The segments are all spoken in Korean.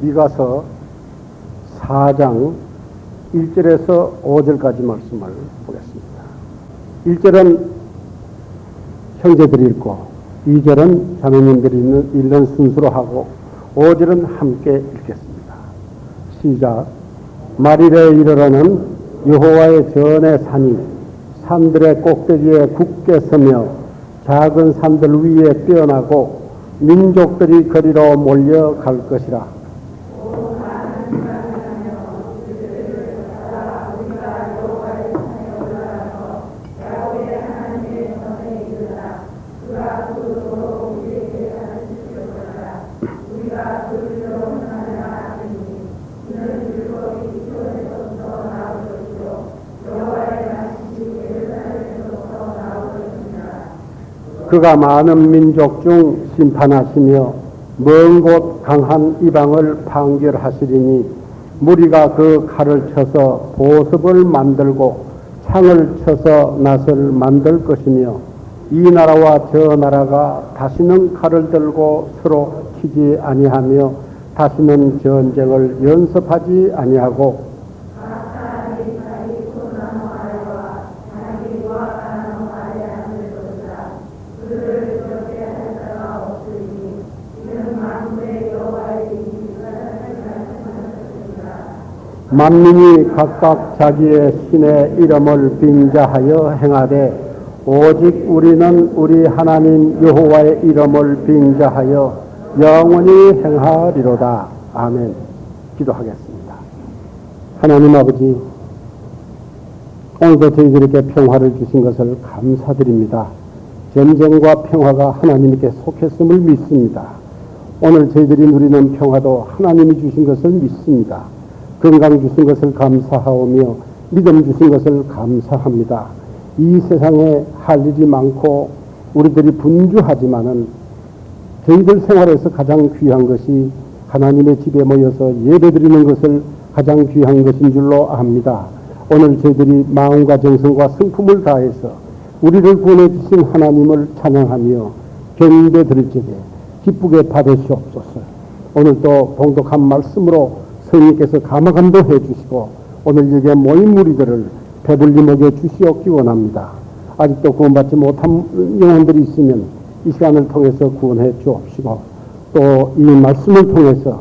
미가서 4장 1절에서 5절까지 말씀을 보겠습니다. 1절은 형제들이 읽고 2절은 자매님들이 읽는 순서로 하고 5절은 함께 읽겠습니다. 시작. 말일에 이르러는 여호와의 전의 산이 산들의 꼭대기에 굳게 서며 작은 산들 위에 뛰어나고 민족들이 거리로 몰려갈 것이라. 그가 많은 민족 중 심판하시며 먼 곳 강한 이방을 판결하시리니 무리가 그 칼을 쳐서 보습을 만들고 창을 쳐서 낫을 만들 것이며 이 나라와 저 나라가 다시는 칼을 들고 서로 치지 아니하며 다시는 전쟁을 연습하지 아니하고 만민이 각각 자기의 신의 이름을 빙자하여 행하되 오직 우리는 우리 하나님 여호와의 이름을 빙자하여 영원히 행하리로다. 아멘. 기도하겠습니다. 하나님 아버지, 오늘도 저희들에게 평화를 주신 것을 감사드립니다. 전쟁과 평화가 하나님께 속했음을 믿습니다. 오늘 저희들이 누리는 평화도 하나님이 주신 것을 믿습니다. 건강 주신 것을 감사하오며 믿음 주신 것을 감사합니다. 이 세상에 할 일이 많고 우리들이 분주하지만은 저희들 생활에서 가장 귀한 것이 하나님의 집에 모여서 예배드리는 것을 가장 귀한 것인 줄로 압니다. 오늘 저희들이 마음과 정성과 성품을 다해서 우리를 구원해 주신 하나님을 찬양하며 경배 드릴 적에 기쁘게 받으시옵소서. 오늘 또 봉독한 말씀으로 성령께서 감화감동해 주시고 오늘 여기에 모인 무리들을 배불리 먹여 주시옵기 원합니다. 아직도 구원받지 못한 영혼들이 있으면 이 시간을 통해서 구원해 주옵시고 또 이 말씀을 통해서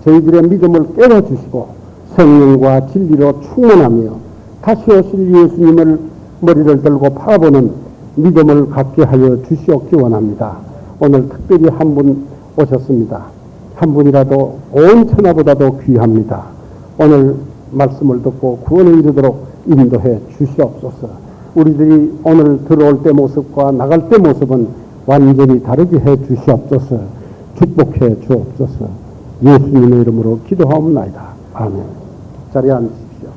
저희들의 믿음을 깨워주시고 성령과 진리로 충만하며 다시 오실 예수님을 머리를 들고 바라보는 믿음을 갖게 하여 주시옵기 원합니다. 오늘 특별히 한 분 오셨습니다. 한 분이라도 온 천하보다도 귀합니다. 오늘 말씀을 듣고 구원에 이르도록 인도해 주시옵소서. 우리들이 오늘 들어올 때 모습과 나갈 때 모습은 완전히 다르게 해 주시옵소서. 축복해 주옵소서. 예수님의 이름으로 기도하옵나이다. 아멘. 자리에 앉으십시오.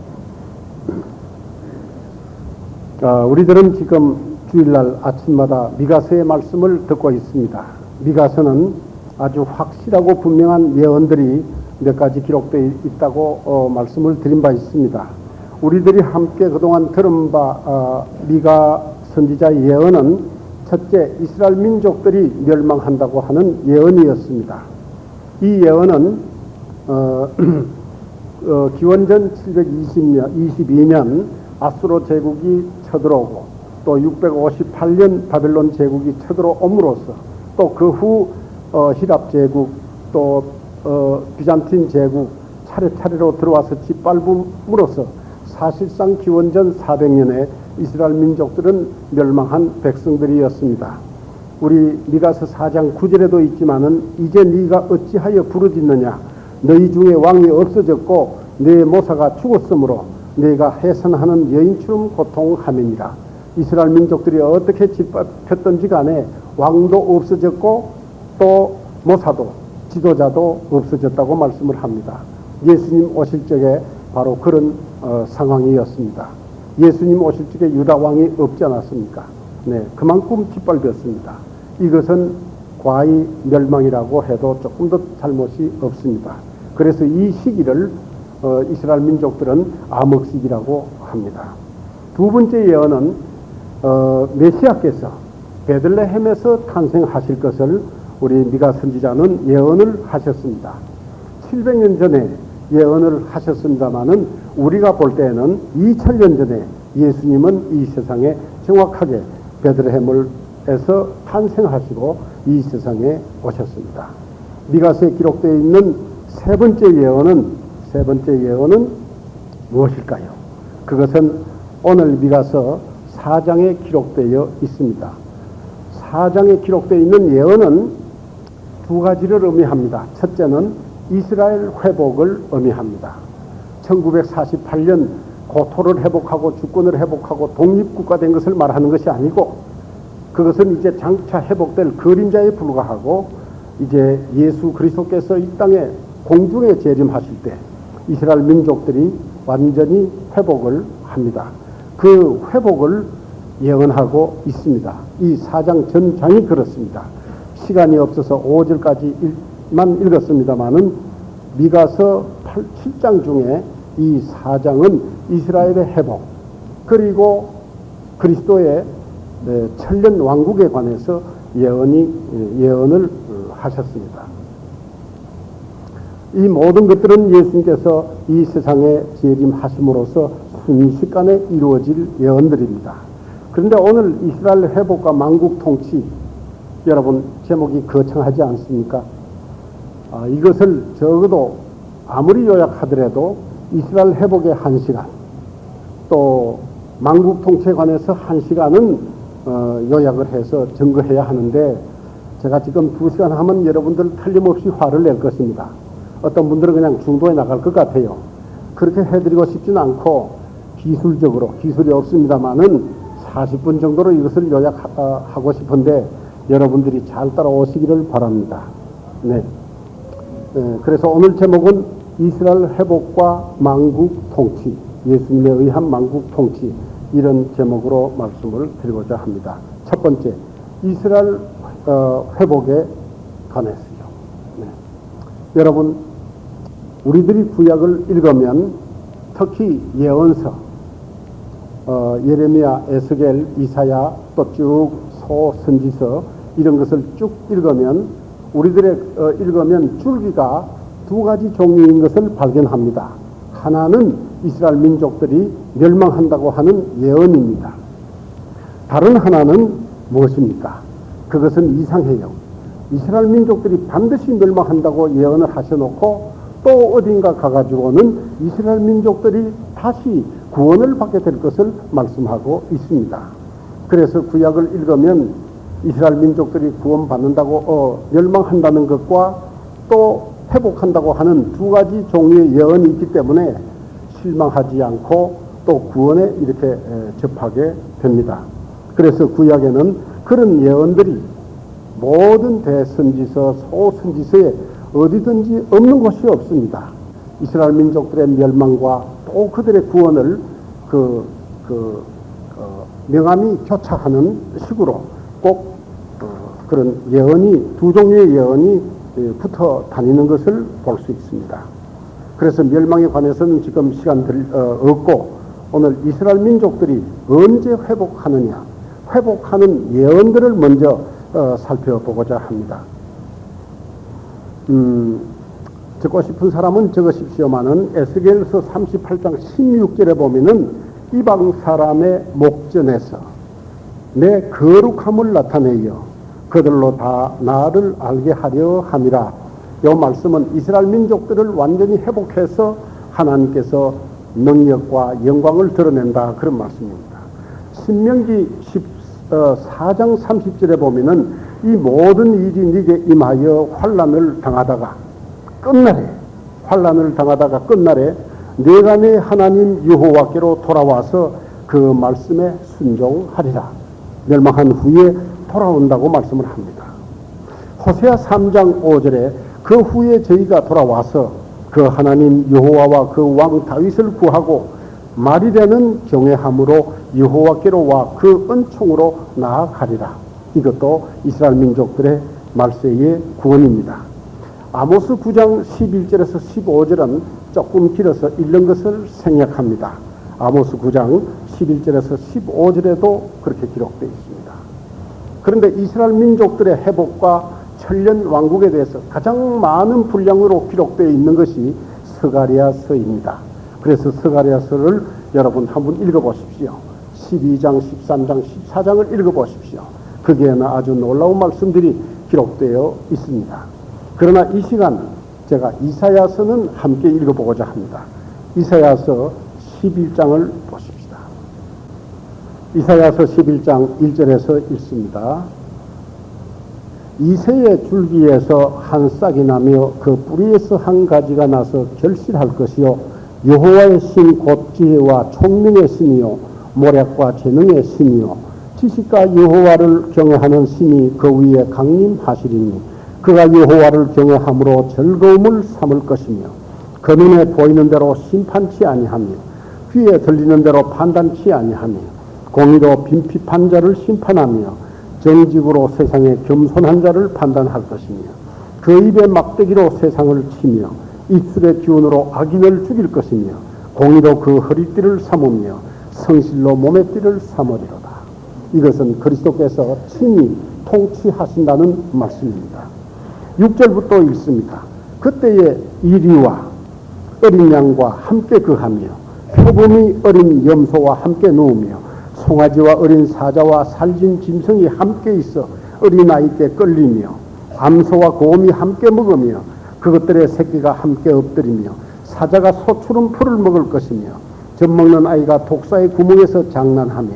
우리들은 지금 주일날 아침마다 미가서의 말씀을 듣고 있습니다. 미가서는 아주 확실하고 분명한 예언들이 몇 가지 기록되어 있다고 말씀을 드린 바 있습니다. 우리들이 함께 그동안 들은 바 미가 선지자의 예언은 첫째, 이스라엘 민족들이 멸망한다고 하는 예언이었습니다. 이 예언은 기원전 722년 아수로 제국이 쳐들어오고 또 658년 바벨론 제국이 쳐들어옴으로써 또 그 후 히랍 제국 또 비잔틴 제국 차례차례로 들어와서 짓밟음으로써 사실상 기원전 400년에 이스라엘 민족들은 멸망한 백성들이었습니다. 우리 미가서 4장 9절에도 있지만은 이제 네가 어찌하여 부르짖느냐 너희 중에 왕이 없어졌고 네 모사가 죽었으므로 네가 해산하는 여인처럼 고통하느니라. 이스라엘 민족들이 어떻게 짓밟혔던지 간에 왕도 없어졌고 또 모사도 지도자도 없어졌다고 말씀을 합니다. 예수님 오실 적에 바로 그런 상황이었습니다. 예수님 오실 적에 유다 왕이 없지 않았습니까? 네, 그만큼 짓밟혔습니다. 이것은 과히 멸망이라고 해도 조금 더 잘못이 없습니다. 그래서 이 시기를 이스라엘 민족들은 암흑시기라고 합니다. 두 번째 예언은 메시아께서 베들레헴에서 탄생하실 것을 우리 미가 선지자는 예언을 하셨습니다. 700년 전에 예언을 하셨습니다마는 우리가 볼 때에는 2000년 전에 예수님은 이 세상에 정확하게 베들레헴에서 탄생하시고 이 세상에 오셨습니다. 미가서에 기록되어 있는 세 번째 예언은 무엇일까요? 그것은 오늘 미가서 4장에 기록되어 있습니다. 4장에 기록되어 있는 예언은 두 가지를 의미합니다. 첫째는 이스라엘 회복을 의미합니다. 1948년 고토를 회복하고 주권을 회복하고 독립국가 된 것을 말하는 것이 아니고, 그것은 이제 장차 회복될 그림자에 불과하고, 이제 예수 그리스도께서 이 땅에 공중에 재림하실 때 이스라엘 민족들이 완전히 회복을 합니다. 그 회복을 예언하고 있습니다. 이 4장 전장이 그렇습니다. 시간이 없어서 5절까지만 읽었습니다마는 미가서 7장 중에 이 4장은 이스라엘의 회복, 그리고 그리스도의 천년 왕국에 관해서 예언을 하셨습니다. 이 모든 것들은 예수님께서 이 세상에 재림하심으로써 순식간에 이루어질 예언들입니다. 그런데 오늘 이스라엘 회복과 만국 통치, 여러분 제목이 거창하지 않습니까? 이것을 적어도 아무리 요약하더라도 이스라엘 회복의 1시간, 또 만국 통치에 관해서 1시간은 요약을 해서 증거해야 하는데, 제가 지금 2시간 하면 여러분들 틀림없이 화를 낼 것입니다. 어떤 분들은 그냥 중도에 나갈 것 같아요. 그렇게 해드리고 싶지는 않고, 기술이 없습니다만은 40분 정도로 이것을 요약하고 싶은데 여러분들이 잘 따라오시기를 바랍니다. 네. 그래서 오늘 제목은 이스라엘 회복과 만국 통치, 예수님에 의한 만국 통치, 이런 제목으로 말씀을 드리고자 합니다. 첫 번째, 이스라엘 회복에 관해서요. 네. 여러분, 우리들이 구약을 읽으면 특히 예언서, 예레미야, 에스겔, 이사야, 또 쭉 소선지서 이런 것을 쭉 읽으면 읽으면 줄기가 두 가지 종류인 것을 발견합니다. 하나는 이스라엘 민족들이 멸망한다고 하는 예언입니다. 다른 하나는 무엇입니까? 그것은 이상해요. 이스라엘 민족들이 반드시 멸망한다고 예언을 하셔놓고 또 어딘가 가가지고는 이스라엘 민족들이 다시 구원을 받게 될 것을 말씀하고 있습니다. 그래서 구약을 읽으면 이스라엘 민족들이 구원받는다고 멸망한다는 것과 또 회복한다고 하는 두 가지 종류의 예언이 있기 때문에 실망하지 않고 또 구원에 이렇게 접하게 됩니다. 그래서 구약에는 그런 예언들이 모든 대선지서, 소선지서에 어디든지 없는 곳이 없습니다. 이스라엘 민족들의 멸망과 또 그들의 구원을 명암이 교차하는 식으로 꼭 그런 예언이, 두 종류의 예언이 붙어 다니는 것을 볼 수 있습니다. 그래서 멸망에 관해서는 지금 시간 없고, 오늘 이스라엘 민족들이 언제 회복하느냐, 회복하는 예언들을 먼저 살펴보고자 합니다. 적고 싶은 사람은 적으십시오마는 에스겔서 38장 16절에 보면은 이방 사람의 목전에서 내 거룩함을 나타내어 그들로 다 나를 알게 하려 함이라. 이 말씀은 이스라엘 민족들을 완전히 회복해서 하나님께서 능력과 영광을 드러낸다, 그런 말씀입니다. 신명기 4장 30절에 보면은 이 모든 일이 네게 임하여 환난을 당하다가 끝날에 내가 내 하나님 여호와께로 돌아와서 그 말씀에 순종하리라. 멸망한 후에 돌아온다고 말씀을 합니다. 호세아 3장 5절에 그 후에 저희가 돌아와서 그 하나님 여호와와 그 왕 다윗을 구하고 말이 되는 경외함으로 여호와께로 와 그 은총으로 나아가리라. 이것도 이스라엘 민족들의 말세의 구원입니다. 아모스 9장 11절에서 15절은 조금 길어서 읽는 것을 생략합니다. 아모스 9장 11절에서 15절에도 그렇게 기록되어 있습니다. 그런데 이스라엘 민족들의 회복과 천년 왕국에 대해서 가장 많은 분량으로 기록되어 있는 것이 스가랴서입니다. 그래서 스가랴서를 여러분 한번 읽어보십시오. 12장, 13장, 14장을 읽어보십시오. 거기에는 아주 놀라운 말씀들이 기록되어 있습니다. 그러나 이 시간 제가 이사야서는 함께 읽어보고자 합니다. 이사야서 11장을 보십시다. 이사야서 11장 1절에서 읽습니다. 이새의 줄기에서 한 싹이 나며 그 뿌리에서 한 가지가 나서 결실할 것이요 여호와의 신 곧 지혜와 총명의 신이요 모략과 재능의 신이요 지식과 여호와를 경외하는 신이 그 위에 강림하시리니 그가 여호와를 경외함으로 즐거움을 삼을 것이며 그 눈에 보이는 대로 심판치 아니하며 귀에 들리는 대로 판단치 아니하며 공의로 빈핍한 자를 심판하며 정직으로 세상에 겸손한 자를 판단할 것이며 그 입의 막대기로 세상을 치며 입술의 기운으로 악인을 죽일 것이며 공의로 그 허리띠를 삼으며 성실로 몸의 띠를 삼으리로다. 이것은 그리스도께서 친히 통치하신다는 말씀입니다. 6절부터 읽습니다. 그때에 이리와 어린 양과 함께 거하며 표범이 어린 염소와 함께 누우며 송아지와 어린 사자와 살진 짐승이 함께 있어 어린아이께 끌리며 암소와 곰이 함께 먹으며 그것들의 새끼가 함께 엎드리며 사자가 소처럼 풀을 먹을 것이며 젖먹는 아이가 독사의 구멍에서 장난하며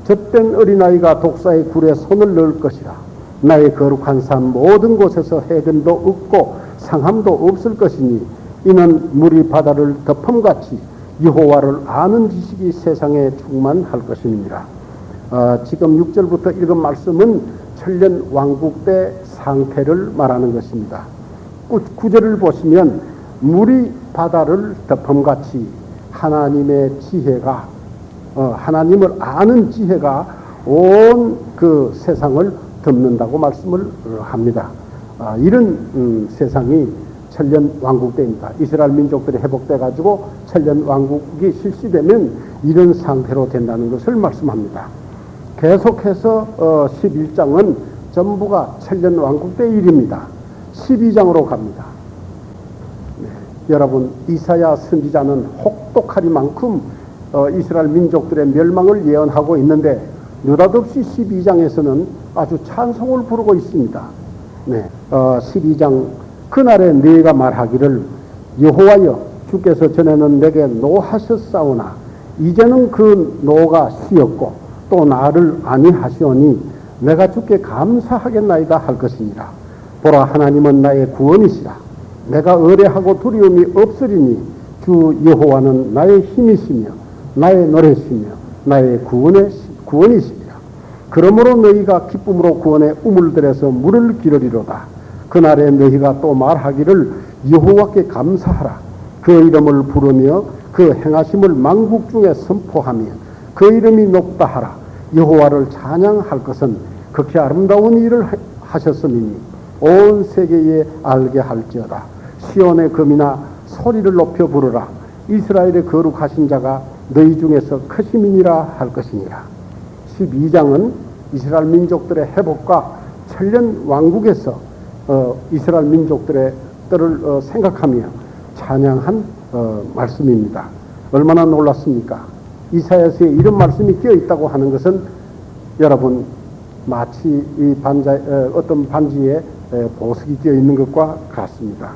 젖된 어린아이가 독사의 굴에 손을 넣을 것이라. 나의 거룩한 산 모든 곳에서 해됨도 없고 상함도 없을 것이니 이는 물이 바다를 덮음같이 여호와를 아는 지식이 세상에 충만할 것입니다. 지금 6절부터 읽은 말씀은 천년 왕국 때 상태를 말하는 것입니다. 9절을 보시면 물이 바다를 덮음같이 하나님의 지혜가 하나님을 아는 지혜가 온 그 세상을 덮는다고 말씀을 합니다. 이런 세상이 천년 왕국 때입니다. 이스라엘 민족들이 회복돼 가지고 천년 왕국이 실시되면 이런 상태로 된다는 것을 말씀합니다. 계속해서 11장은 전부가 천년 왕국 때 일입니다. 12장으로 갑니다. 네, 여러분 이사야 선지자는 혹독하리만큼 이스라엘 민족들의 멸망을 예언하고 있는데 느닷없이 12장에서는 아주 찬송을 부르고 있습니다. 네, 12장 그날에 네가 말하기를 여호와여 주께서 전에는 내게 노하셨사오나 이제는 그 노가 쉬었고 또 나를 아니하시오니 내가 주께 감사하겠나이다 할 것이니라. 보라 하나님은 나의 구원이시라. 내가 의뢰하고 두려움이 없으리니 주 여호와는 나의 힘이시며 나의 노래시며 나의 구원이시리라. 그러므로 너희가 기쁨으로 구원의 우물들에서 물을 기르리로다. 그날에 너희가 또 말하기를 여호와께 감사하라. 그 이름을 부르며 그 행하심을 만국 중에 선포하며 그 이름이 높다 하라. 여호와를 찬양할 것은 극히 아름다운 일을 하셨음이니 온 세계에 알게 할지어다. 시온의 금이나 소리를 높여 부르라. 이스라엘의 거룩하신 자가 너희 중에서 크심이니라 할 것이니라. 12장은 이스라엘 민족들의 회복과 천년 왕국에서 이스라엘 민족들의 때를 생각하며 찬양한 말씀입니다. 얼마나 놀랐습니까? 이사야서에 이런 말씀이 끼어 있다고 하는 것은 여러분 마치 이 어떤 반지에 보석이 끼어 있는 것과 같습니다.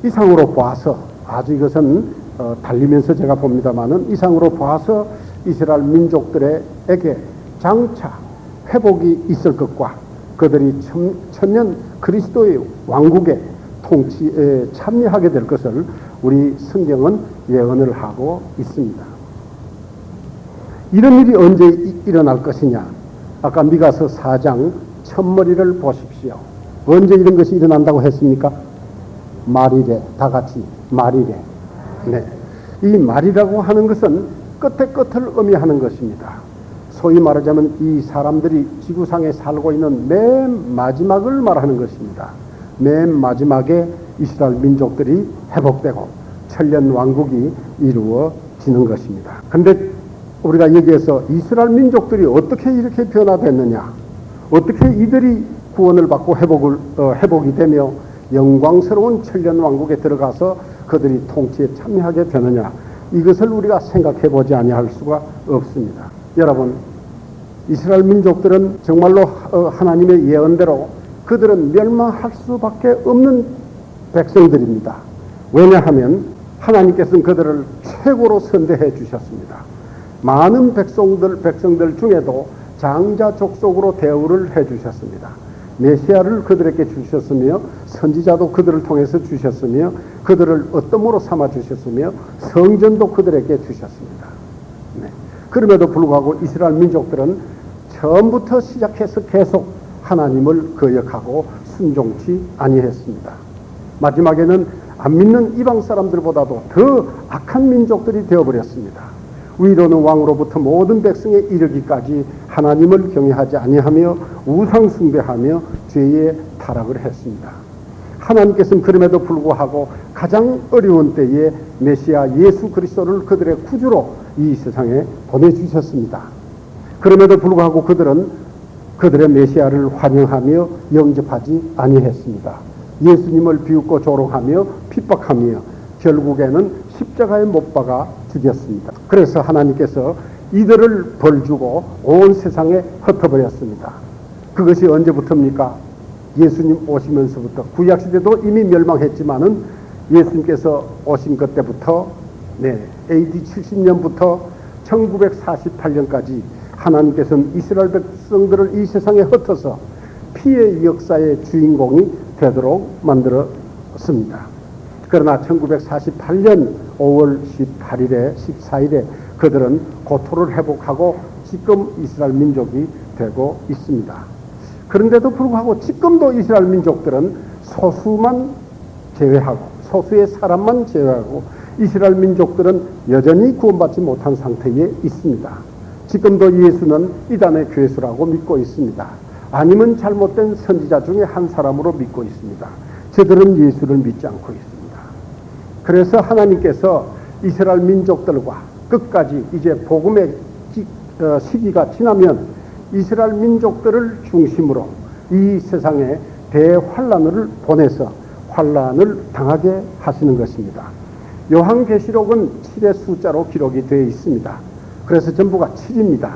이상으로 봐서 아주 이것은 달리면서 제가 봅니다만은 이상으로 봐서 이스라엘 민족들에게 장차 회복이 있을 것과 그들이 천년 그리스도의 왕국의 통치에 참여하게 될 것을 우리 성경은 예언을 하고 있습니다. 이런 일이 언제 일어날 것이냐? 아까 미가서 4장 첫머리를 보십시오. 언제 이런 것이 일어난다고 했습니까? 말이래. 다 같이 말이래. 네. 이 말이라고 하는 것은 끝에 끝을 의미하는 것입니다. 소위 말하자면 이 사람들이 지구상에 살고 있는 맨 마지막을 말하는 것입니다. 맨 마지막에 이스라엘 민족들이 회복되고 천년 왕국이 이루어지는 것입니다. 그런데 우리가 여기에서 이스라엘 민족들이 어떻게 이렇게 변화됐느냐, 어떻게 이들이 구원을 받고 회복이 되며 영광스러운 천년 왕국에 들어가서 그들이 통치에 참여하게 되느냐, 이것을 우리가 생각해 보지 아니할 수가 없습니다. 여러분, 이스라엘 민족들은 정말로 하나님의 예언대로 그들은 멸망할 수밖에 없는 백성들입니다. 왜냐하면 하나님께서는 그들을 최고로 선대해 주셨습니다. 많은 백성들 중에도 장자 족속으로 대우를 해 주셨습니다. 메시아를 그들에게 주셨으며 선지자도 그들을 통해서 주셨으며 그들을 어떠므로 삼아 주셨으며 성전도 그들에게 주셨습니다. 네. 그럼에도 불구하고 이스라엘 민족들은 처음부터 시작해서 계속 하나님을 거역하고 순종치 아니했습니다. 마지막에는 안 믿는 이방 사람들보다도 더 악한 민족들이 되어버렸습니다. 위로는 왕으로부터 모든 백성에 이르기까지 하나님을 경외하지 아니하며 우상 숭배하며 죄에 타락을 했습니다. 하나님께서는 그럼에도 불구하고 가장 어려운 때에 메시아 예수 그리스도를 그들의 구주로 이 세상에 보내주셨습니다. 그럼에도 불구하고 그들은 그들의 메시아를 환영하며 영접하지 아니했습니다. 예수님을 비웃고 조롱하며 핍박하며 결국에는 십자가에 못 박아 죽였습니다. 그래서 하나님께서 이들을 벌주고 온 세상에 흩어버렸습니다. 그것이 언제부터입니까? 예수님 오시면서부터. 구약시대도 이미 멸망했지만은 예수님께서 오신 그때부터 AD 70년부터 1948년까지 하나님께서는 이스라엘 백성들을 이 세상에 흩어서 피의 역사의 주인공이 되도록 만들었습니다. 그러나 1948년 5월 18일에 14일에 그들은 고토를 회복하고 지금 이스라엘 민족이 되고 있습니다. 그런데도 불구하고 지금도 이스라엘 민족들은 소수만 제외하고 소수의 사람만 제외하고 이스라엘 민족들은 여전히 구원받지 못한 상태에 있습니다. 지금도 예수는 이단의 괴수라고 믿고 있습니다. 아니면 잘못된 선지자 중에 한 사람으로 믿고 있습니다. 저들은 예수를 믿지 않고 있습니다. 그래서 하나님께서 이스라엘 민족들과 끝까지 이제 복음의 시기가 지나면 이스라엘 민족들을 중심으로 이 세상에 대환란을 보내서 환란을 당하게 하시는 것입니다. 요한계시록은 7의 숫자로 기록이 되어 있습니다. 그래서 전부가 7입니다.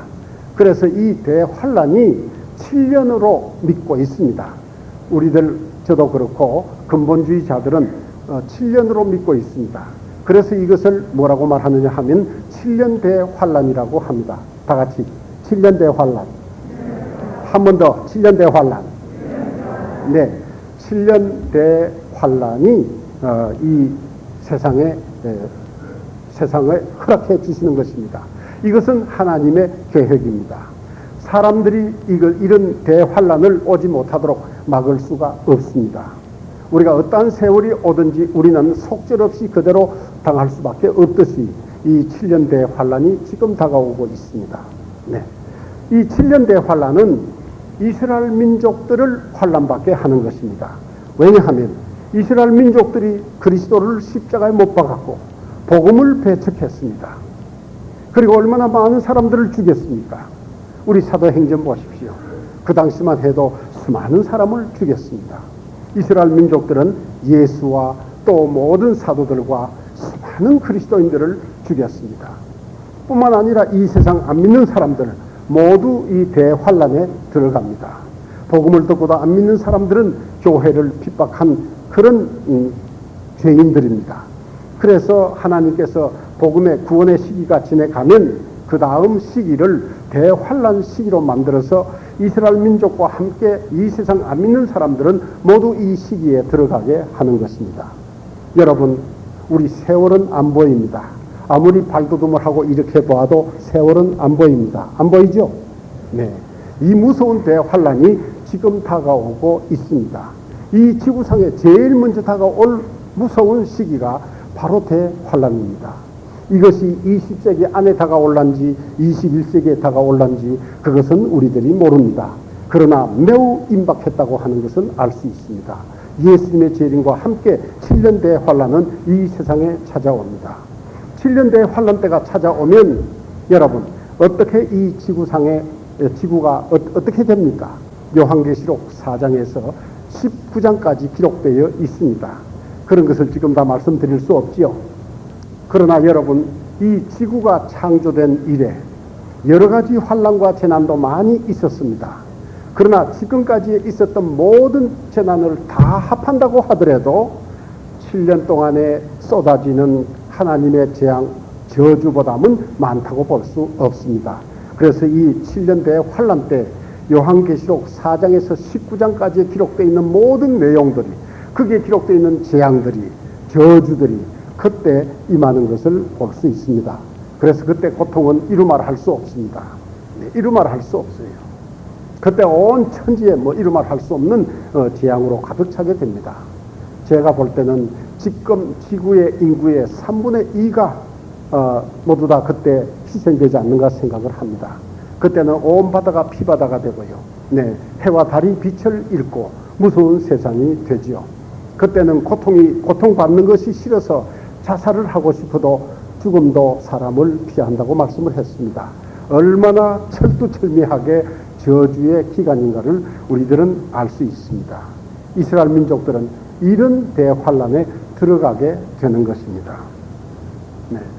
그래서 이 대환란이 7년으로 믿고 있습니다. 우리들, 저도 그렇고 근본주의자들은 7년으로 믿고 있습니다. 그래서 이것을 뭐라고 말하느냐 하면 7년 대환란이라고 합니다. 다 같이 7년 대환란. 한 번 더 7년 대환란. 네, 7년 대환란이 이 세상을 허락해 주시는 것입니다. 이것은 하나님의 계획입니다. 사람들이 이런 대환란을 오지 못하도록 막을 수가 없습니다. 우리가 어떠한 세월이 오든지 우리는 속절없이 그대로 당할 수밖에 없듯이 이 7년 대환란이 지금 다가오고 있습니다. 네. 이 7년 대환란은 이스라엘 민족들을 환란받게 하는 것입니다. 왜냐하면 이스라엘 민족들이 그리스도를 십자가에 못 박았고 복음을 배척했습니다. 그리고 얼마나 많은 사람들을 죽였습니까? 우리 사도행전 보십시오. 그 당시만 해도 수많은 사람을 죽였습니다. 이스라엘 민족들은 예수와 또 모든 사도들과 수많은 그리스도인들을 죽였습니다. 뿐만 아니라 이 세상 안 믿는 사람들 모두 이 대환란에 들어갑니다. 복음을 듣고도 안 믿는 사람들은 교회를 핍박한 그런 죄인들입니다. 그래서 하나님께서 복음의 구원의 시기가 지나가면 그 다음 시기를 대환란 시기로 만들어서 이스라엘 민족과 함께 이 세상 안 믿는 사람들은 모두 이 시기에 들어가게 하는 것입니다. 여러분, 우리 세월은 안 보입니다. 아무리 발돋움을 하고 이렇게 보아도 세월은 안 보입니다. 안 보이죠? 네. 이 무서운 대환란이 지금 다가오고 있습니다. 이 지구상에 제일 먼저 다가올 무서운 시기가 바로 대환란입니다. 이것이 20세기 안에 다가올란지 21세기에 다가올란지 그것은 우리들이 모릅니다. 그러나 매우 임박했다고 하는 것은 알 수 있습니다. 예수님의 재림과 함께 7년 대환란은 이 세상에 찾아옵니다. 7년 대환란 때가 찾아오면 여러분 어떻게 이 지구가 어떻게 됩니까? 요한계시록 4장에서 19장까지 기록되어 있습니다. 그런 것을 지금 다 말씀드릴 수 없지요. 그러나 여러분, 이 지구가 창조된 이래 여러 가지 환난과 재난도 많이 있었습니다. 그러나 지금까지 있었던 모든 재난을 다 합한다고 하더라도 7년 동안에 쏟아지는 하나님의 재앙, 저주보다는 많다고 볼 수 없습니다. 그래서 이 7년 대환난 때 요한계시록 4장에서 19장까지 기록되어 있는 모든 내용들이, 거기에 기록되어 있는 재앙들이, 저주들이 그때 임하는 것을 볼 수 있습니다. 그래서 그때 고통은 이루말 할 수 없습니다. 이루말 할 수 없어요. 그때 온 천지에 이루말 할 수 없는 재앙으로 가득 차게 됩니다. 제가 볼 때는 지금 지구의 인구의 3분의 2가 모두 다 그때 희생되지 않는가 생각을 합니다. 그때는 온 바다가 피바다가 되고요. 해와 달이 빛을 잃고 무서운 세상이 되지요. 그때는 고통받는 것이 싫어서 자살을 하고 싶어도 죽음도 사람을 피한다고 말씀을 했습니다. 얼마나 철두철미하게 저주의 기간인가를 우리들은 알 수 있습니다. 이스라엘 민족들은 이런 대환란에 들어가게 되는 것입니다.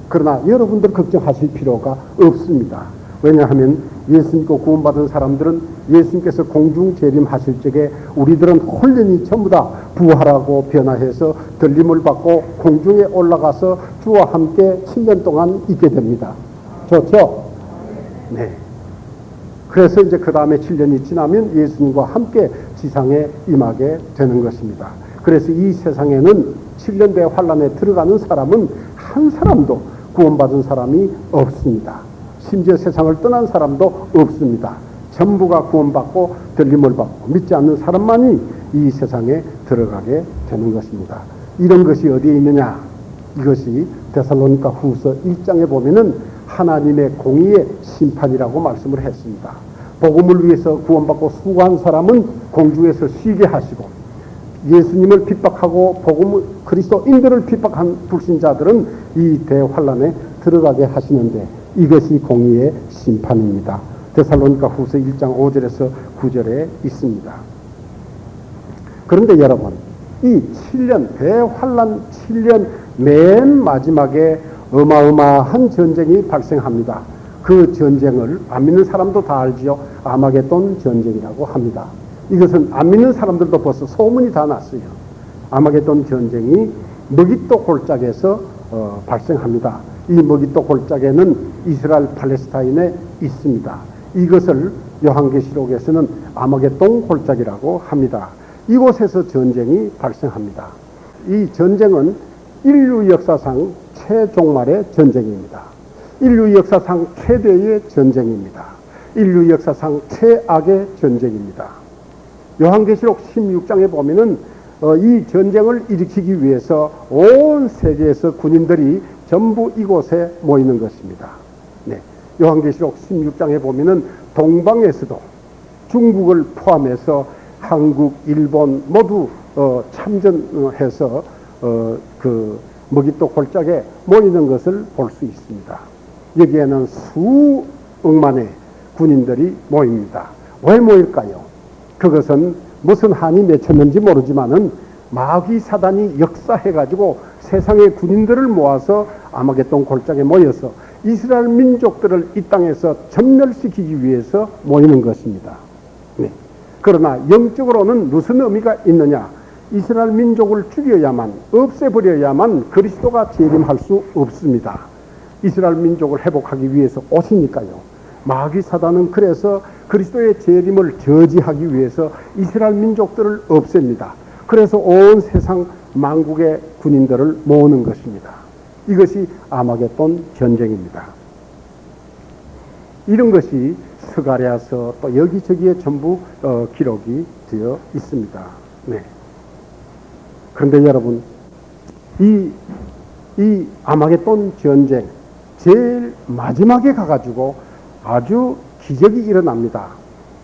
그러나 여러분들 걱정하실 필요가 없습니다. 왜냐하면 예수 믿고 구원받은 사람들은 예수님께서 공중 재림하실 적에 우리들은 홀연히 전부 다 부활하고 변화해서 들림을 받고 공중에 올라가서 주와 함께 7년 동안 있게 됩니다. 좋죠? 네. 그래서 이제 그 다음에 7년이 지나면 예수님과 함께 지상에 임하게 되는 것입니다. 그래서 이 세상에는 7년 대환란에 들어가는 사람은 한 사람도 구원받은 사람이 없습니다. 심지어 세상을 떠난 사람도 없습니다. 전부가 구원받고 들림을 받고 믿지 않는 사람만이 이 세상에 들어가게 되는 것입니다. 이런 것이 어디에 있느냐? 이것이 데살로니가 후서 1장에 보면은 하나님의 공의의 심판이라고 말씀을 했습니다. 복음을 위해서 구원받고 수고한 사람은 공중에서 쉬게 하시고, 예수님을 핍박하고 그리스도인들을 핍박한 불신자들은 이 대환란에 들어가게 하시는데, 이것이 공의의 심판입니다. 데살로니가 후서 1장 5절에서 9절에 있습니다. 그런데 여러분, 이 7년 대환란 7년 맨 마지막에 어마어마한 전쟁이 발생합니다. 그 전쟁을 안 믿는 사람도 다 알지요. 아마겟돈 전쟁이라고 합니다. 이것은 안 믿는 사람들도 벌써 소문이 다 났어요. 아마겟돈 전쟁이 머깃도 골짜기에서 발생합니다. 이 머깃도 골짜기는 이스라엘 팔레스타인에 있습니다. 이것을 요한계시록에서는 아마겟돈 골짜기라고 합니다. 이곳에서 전쟁이 발생합니다. 이 전쟁은 인류 역사상 최종말의 전쟁입니다. 인류 역사상 최대의 전쟁입니다. 인류 역사상 최악의 전쟁입니다. 요한계시록 16장에 보면은 이 전쟁을 일으키기 위해서 온 세계에서 군인들이 전부 이곳에 모이는 것입니다. 요한계시록 16장에 보면은 동방에서도 중국을 포함해서 한국, 일본 모두 참전해서 그 머깃도 골짜기에 모이는 것을 볼 수 있습니다. 여기에는 수억만의 군인들이 모입니다. 왜 모일까요? 그것은 무슨 한이 맺혔는지 모르지만은 마귀 사단이 역사해가지고 세상의 군인들을 모아서 아마겟돈 골짜기에 모여서 이스라엘 민족들을 이 땅에서 전멸시키기 위해서 모이는 것입니다. 그러나 영적으로는 무슨 의미가 있느냐? 이스라엘 민족을 죽여야만, 없애버려야만 그리스도가 재림할 수 없습니다. 이스라엘 민족을 회복하기 위해서 오시니까요. 마귀 사단은 그래서 그리스도의 재림을 저지하기 위해서 이스라엘 민족들을 없앱니다. 그래서 온 세상 만국의 군인들을 모으는 것입니다. 이것이 아마겟돈 전쟁입니다. 이런 것이 스가랴서 또 여기저기에 전부 기록이 되어 있습니다. 그런데 여러분, 이 아마겟돈 전쟁 제일 마지막에 가가지고 아주 기적이 일어납니다.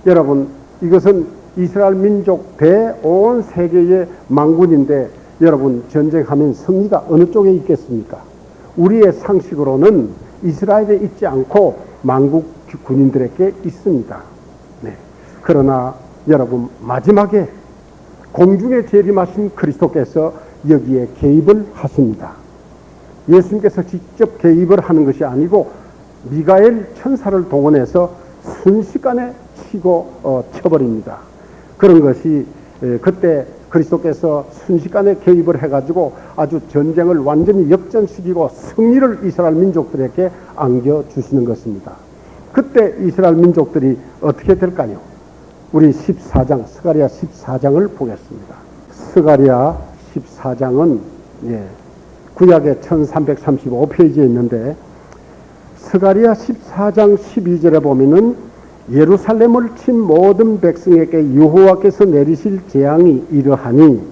여러분, 이것은 이스라엘 민족 온 세계의 망군인데, 여러분, 전쟁하면 승리가 어느 쪽에 있겠습니까? 우리의 상식으로는 이스라엘에 있지 않고 만국 군인들에게 있습니다. 그러나 여러분, 마지막에 공중에 재림하신 그리스도께서 여기에 개입을 하십니다. 예수님께서 직접 개입을 하는 것이 아니고 미가엘 천사를 동원해서 순식간에 쳐버립니다. 그런 것이 그때 그리스도께서 순식간에 개입을 해가지고 아주 전쟁을 완전히 역전시키고 승리를 이스라엘 민족들에게 안겨주시는 것입니다. 그때 이스라엘 민족들이 어떻게 될까요? 우리 14장, 스가랴 14장을 보겠습니다. 스가랴 14장은 구약의 1335페이지에 있는데, 스가랴 14장 12절에 보면은 예루살렘을 친 모든 백성에게 여호와께서 내리실 재앙이 이러하니,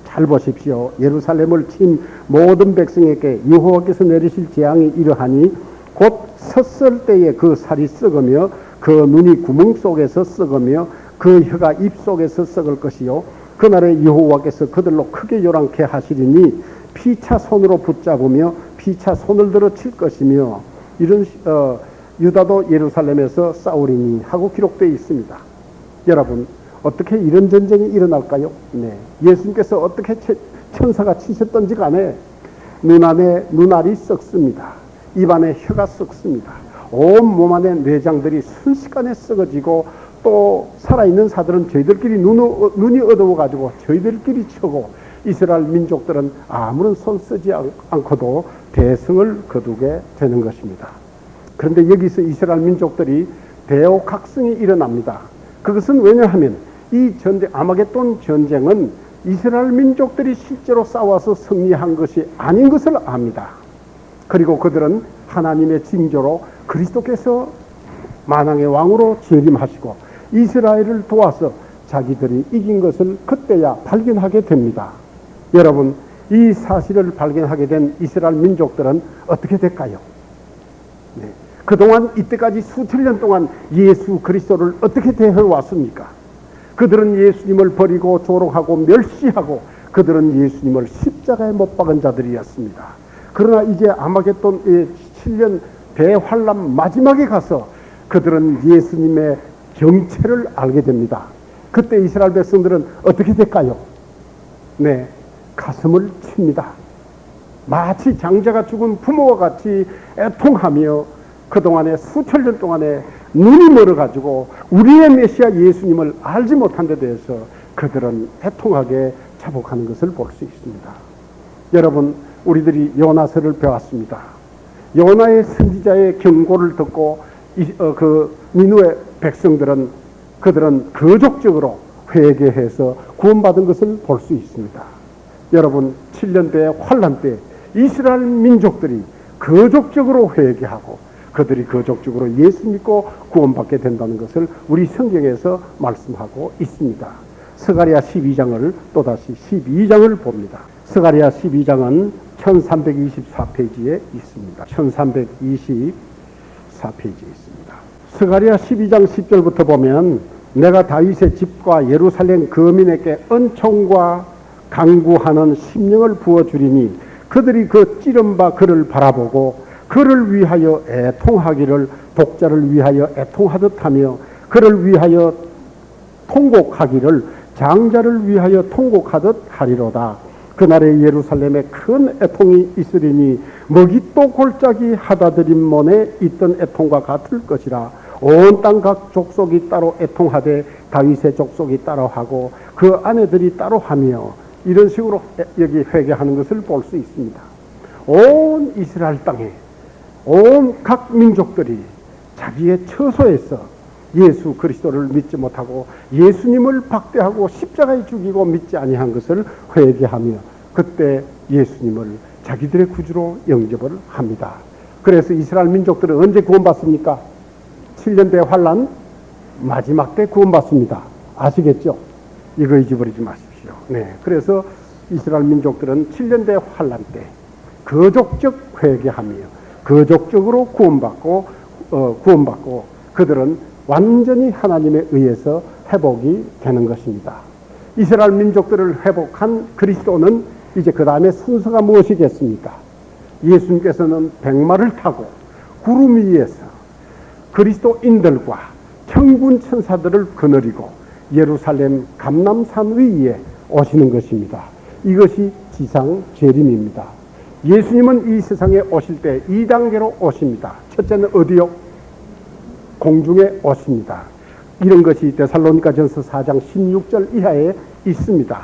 잘 보십시오. 예루살렘을 친 모든 백성에게 여호와께서 내리실 재앙이 이러하니 곧 섰을 때에 그 살이 썩으며 그 눈이 구멍 속에서 썩으며 그 혀가 입 속에서 썩을 것이요 그날에 여호와께서 그들로 크게 요란케 하시리니 피차 손으로 붙잡으며 피차 손을 들어 칠 것이며 이런 유다도 예루살렘에서 싸우리니 하고 기록되어 있습니다. 여러분, 어떻게 이런 전쟁이 일어날까요? 예수님께서 어떻게 천사가 치셨던지 간에 눈 안에 눈알이 썩습니다. 입 안에 혀가 썩습니다. 온 몸 안에 내장들이 순식간에 썩어지고 또 살아있는 사들은 저희들끼리 눈이 어두워가지고 저희들끼리 쳐고 이스라엘 민족들은 아무런 손 쓰지 않고도 대승을 거두게 되는 것입니다. 그런데 여기서 이스라엘 민족들이 대오각성이 일어납니다. 그것은 왜냐하면 이 아마겟돈 전쟁은 이스라엘 민족들이 실제로 싸워서 승리한 것이 아닌 것을 압니다. 그리고 그들은 하나님의 징조로 그리스도께서 만왕의 왕으로 재림하시고 이스라엘을 도와서 자기들이 이긴 것을 그때야 발견하게 됩니다. 여러분, 이 사실을 발견하게 된 이스라엘 민족들은 어떻게 될까요? 그동안 이때까지 수천 년 동안 예수 그리스도를 어떻게 대해왔습니까? 그들은 예수님을 버리고 조롱하고 멸시하고 그들은 예수님을 십자가에 못 박은 자들이었습니다. 그러나 이제 아마겟돈 7년 대환란 마지막에 가서 그들은 예수님의 정체를 알게 됩니다. 그때 이스라엘 백성들은 어떻게 될까요? 가슴을 칩니다. 마치 장자가 죽은 부모와 같이 애통하며 그동안에 수천 년 동안에 눈이 멀어가지고 우리의 메시아 예수님을 알지 못한 데 대해서 그들은 애통하게 자복하는 것을 볼 수 있습니다. 여러분, 우리들이 요나서를 배웠습니다. 요나의 선지자의 경고를 듣고 그 니느웨 백성들은 그들은 거족적으로 회개해서 구원받은 것을 볼 수 있습니다. 여러분, 7년대의 환란 때 이스라엘 민족들이 거족적으로 회개하고 그들이 거족적으로 예수 믿고 구원받게 된다는 것을 우리 성경에서 말씀하고 있습니다. 스가랴 12장을 또다시 12장을 봅니다. 스가랴 12장은 1324페이지에 있습니다. 1324페이지에 있습니다. 스가랴 12장 10절부터 보면 내가 다윗의 집과 예루살렘 거민에게 은총과 강구하는 심령을 부어주리니 그들이 그 찌른 바 그를 바라보고 그를 위하여 애통하기를 독자를 위하여 애통하듯 하며 그를 위하여 통곡하기를 장자를 위하여 통곡하듯 하리로다. 그날에 예루살렘에 큰 애통이 있으리니 먹잇도 골짜기 하다드림몬에 있던 애통과 같을 것이라. 온 땅 각 족속이 따로 애통하되 다윗의 족속이 따로 하고 그 아내들이 따로 하며 이런 식으로 여기 회개하는 것을 볼 수 있습니다. 온 이스라엘 땅에 온 각 민족들이 자기의 처소에서 예수 그리스도를 믿지 못하고 예수님을 박대하고 십자가에 죽이고 믿지 아니한 것을 회개하며 그때 예수님을 자기들의 구주로 영접을 합니다. 그래서 이스라엘 민족들은 언제 구원받습니까? 7년 대환란 마지막 때 구원받습니다. 아시겠죠? 이거 잊어버리지 마십시오. 그래서 이스라엘 민족들은 7년 대환란 때 거족적 회개하며 거족적으로 구원받고 그들은 완전히 하나님에 의해서 회복이 되는 것입니다. 이스라엘 민족들을 회복한 그리스도는 이제 그 다음에 순서가 무엇이겠습니까? 예수님께서는 백마를 타고 구름 위에서 그리스도인들과 천군 천사들을 거느리고 예루살렘 감람산 위에 오시는 것입니다. 이것이 지상 재림입니다. 예수님은 이 세상에 오실 때 2단계로 오십니다. 첫째는 어디요? 공중에 오십니다. 이런 것이 데살로니가전서 4장 16절 이하에 있습니다.